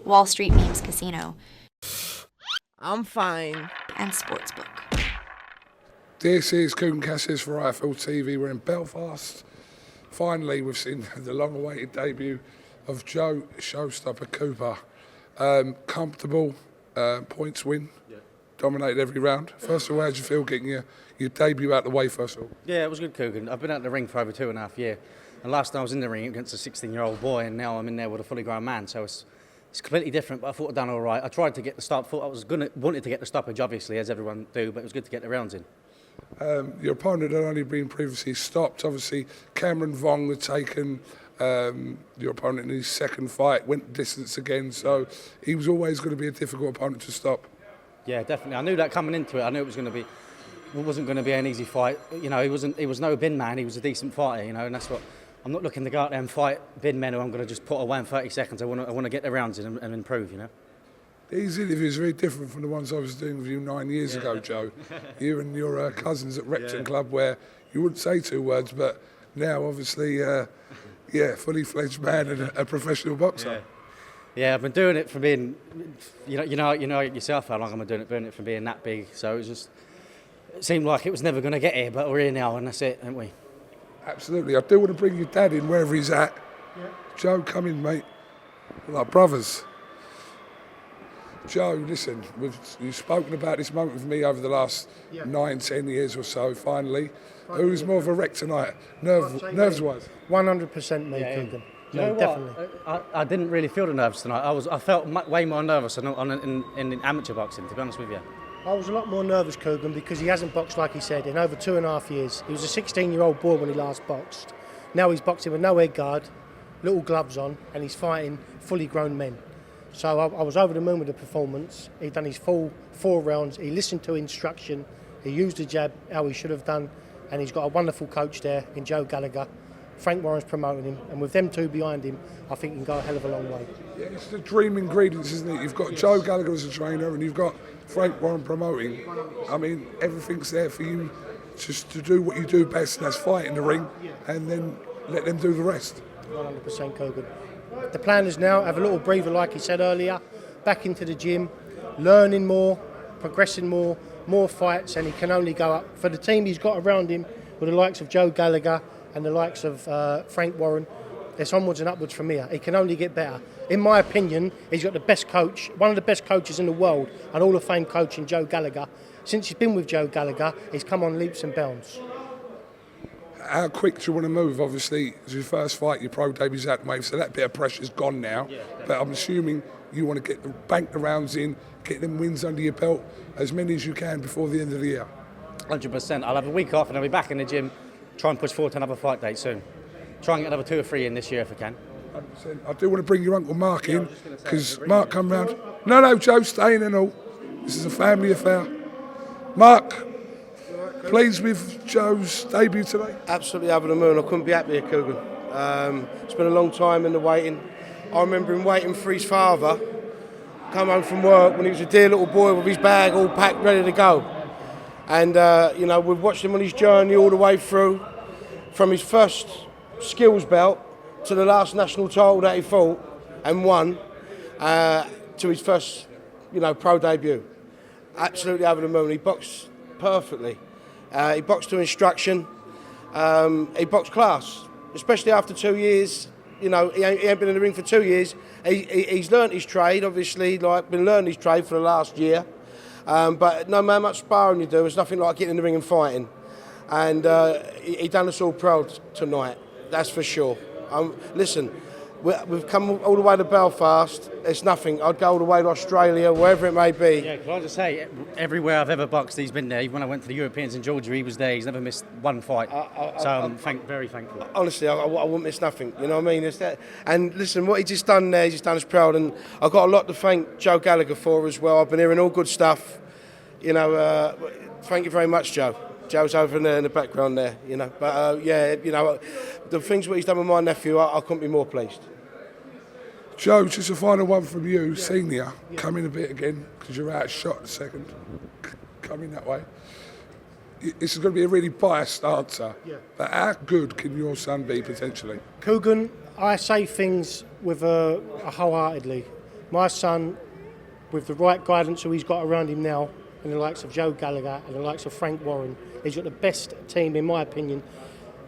Wall Street Memes Casino, I'm fine. and Sportsbook. This is KUGAN CASSIUS for IFLTV. We're in Belfast. Finally, we've seen the long-awaited debut of Joe Showstopper Cooper. Comfortable points win. Yeah. Dominated every round. First of all, how did you feel getting your debut out the way, first of all? Yeah, it was good, KUGAN. I've been out the ring for over 2.5 years. And last time I was in the ring against a 16-year-old boy, and now I'm in there with a fully grown man. So it's completely different, but I thought I'd done all right. I tried to get the stop. Thought I was wanted to get the stoppage, obviously, as everyone do, but it was good to get the rounds in. Your opponent had only been previously stopped. Obviously, Cameron Vong had taken your opponent in his second fight, went distance again, so he was always going to be a difficult opponent to stop. Yeah, definitely. I knew that coming into it. I knew it wasn't going to be an easy fight. You know, he was no bin man. He was a decent fighter. You know, and that's what I'm not looking to go out there and fight bin men who I'm going to just put away in 30 seconds. I want to get the rounds in and improve. You know. These interviews are very different from the ones I was doing with you 9 years ago, Joe. You and your cousins at Repton Club, where you wouldn't say 2 words, but now obviously, fully fledged man and a professional boxer. Yeah, I've been doing it from being, you know yourself how long I've been doing it from being that big. So it seemed like it was never going to get here, but we're here now, and that's it, aren't we? Absolutely. I do want to bring your dad in wherever he's at. Yeah. Joe, come in, mate. We're like brothers. Joe, listen, you've spoken about this moment with me over the last 9-10 years or so, finally. Who's more of a wreck tonight, nerves-wise? 100% me, KUGAN. No, definitely. I didn't really feel the nerves tonight. I felt way more nervous in amateur boxing, to be honest with you. I was a lot more nervous, KUGAN, because he hasn't boxed, like he said, in over 2.5 years. He was a 16-year-old boy when he last boxed. Now he's boxing with no head guard, little gloves on, and he's fighting fully grown men. So I was over the moon with the performance. He'd done his full 4 rounds. He listened to instruction. He used the jab how he should have done. And he's got a wonderful coach there in Joe Gallagher. Frank Warren's promoting him. And with them 2 behind him, I think he can go a hell of a long way. Yeah, it's the dream ingredients, isn't it? You've got Joe Gallagher as a trainer and you've got Frank Warren promoting. I mean, everything's there for you just to do what you do best, and that's fight in the ring, and then let them do the rest. 100% KUGAN. The plan is now have a little breather, like he said earlier, back into the gym, learning more, progressing more fights, and he can only go up. For the team he's got around him, with the likes of Joe Gallagher and the likes of Frank Warren, it's onwards and upwards from here. He can only get better. In my opinion, he's got the best coach, one of the best coaches in the world, an Hall of Fame coach in Joe Gallagher. Since he's been with Joe Gallagher, he's come on leaps and bounds. How quick do you want to move? Obviously, it's your first fight, your pro debut's out the way, so that bit of pressure's gone now. Yeah, but I'm assuming you want to bank the rounds in, get them wins under your belt, as many as you can before the end of the year. 100%. I'll have a week off and I'll be back in the gym, try and push forward to another fight date soon. Try and get another 2 or 3 in this year if I can. 100%. I do want to bring your Uncle Mark in, because Mark come round. No, Joe, stay in and all. This is a family affair. Mark, pleased with Joe's debut today? Absolutely over the moon. I couldn't be happier, KUGAN. It's been a long time in the waiting. I remember him waiting for his father, come home from work when he was a dear little boy with his bag all packed, ready to go. And, we've watched him on his journey all the way through, from his first skills belt to the last national title that he fought and won, to his first, pro debut. Absolutely over the moon. He boxed perfectly. He boxed to instruction. He boxed class, especially after 2 years. He ain't been in the ring for 2 years. He's learnt his trade, obviously, been learning his trade for the last year. But no matter how much sparring you do, it's nothing like getting in the ring and fighting. And he done us all proud tonight, that's for sure. Listen, we've come all the way to Belfast. It's nothing. I'd go all the way to Australia, wherever it may be. Yeah, can I just say, everywhere I've ever boxed, he's been there. Even when I went to the Europeans in Georgia, he was there. He's never missed 1 fight. So I'm very thankful. Honestly, I wouldn't miss nothing. You know what I mean? It's that. And listen, what he just done there, he's just done us proud. And I've got a lot to thank Joe Gallagher for as well. I've been hearing all good stuff. Thank you very much, Joe. Joe's over there in the background there, But, the things what he's done with my nephew, I couldn't be more pleased. Joe, just a final one from you, senior. Come in a bit again, because you're out of shot a second. Come in that way. This is going to be a really biased answer. Yeah. But how good can your son be, potentially? KUGAN, I say things with wholeheartedly. My son, with the right guidance who he's got around him now, and the likes of Joe Gallagher and the likes of Frank Warren, he's got the best team, in my opinion.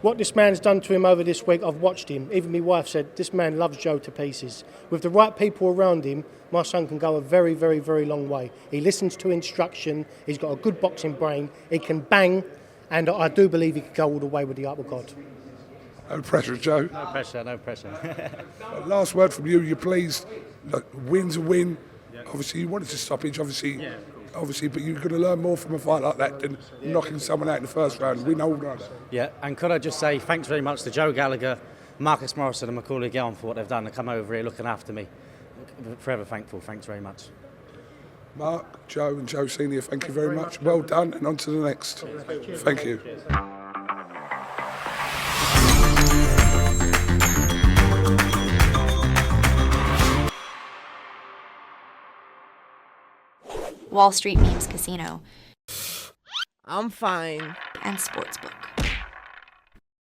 What this man's done to him over this week, I've watched him. Even my wife said, this man loves Joe to pieces. With the right people around him, my son can go a very, very, very long way. He listens to instruction, he's got a good boxing brain, he can bang, and I do believe he could go all the way with the art of God. No pressure, Joe. No pressure, no pressure. Last word from you. You're pleased. Look, win's a win. Obviously, you wanted to stoppage. Obviously, but you're going to learn more from a fight like that than knocking someone out in the first round. We know that. Yeah, and could I just say thanks very much to Joe Gallagher, Marcus Morrison and Macaulay Gellin for what they've done to come over here looking after me. Forever thankful. Thanks very much. Mark, Joe and Joe Senior, thank you very much. Well done, and on to the next. Thank you. Wall Street Memes Casino, I'm fine. and Sportsbook.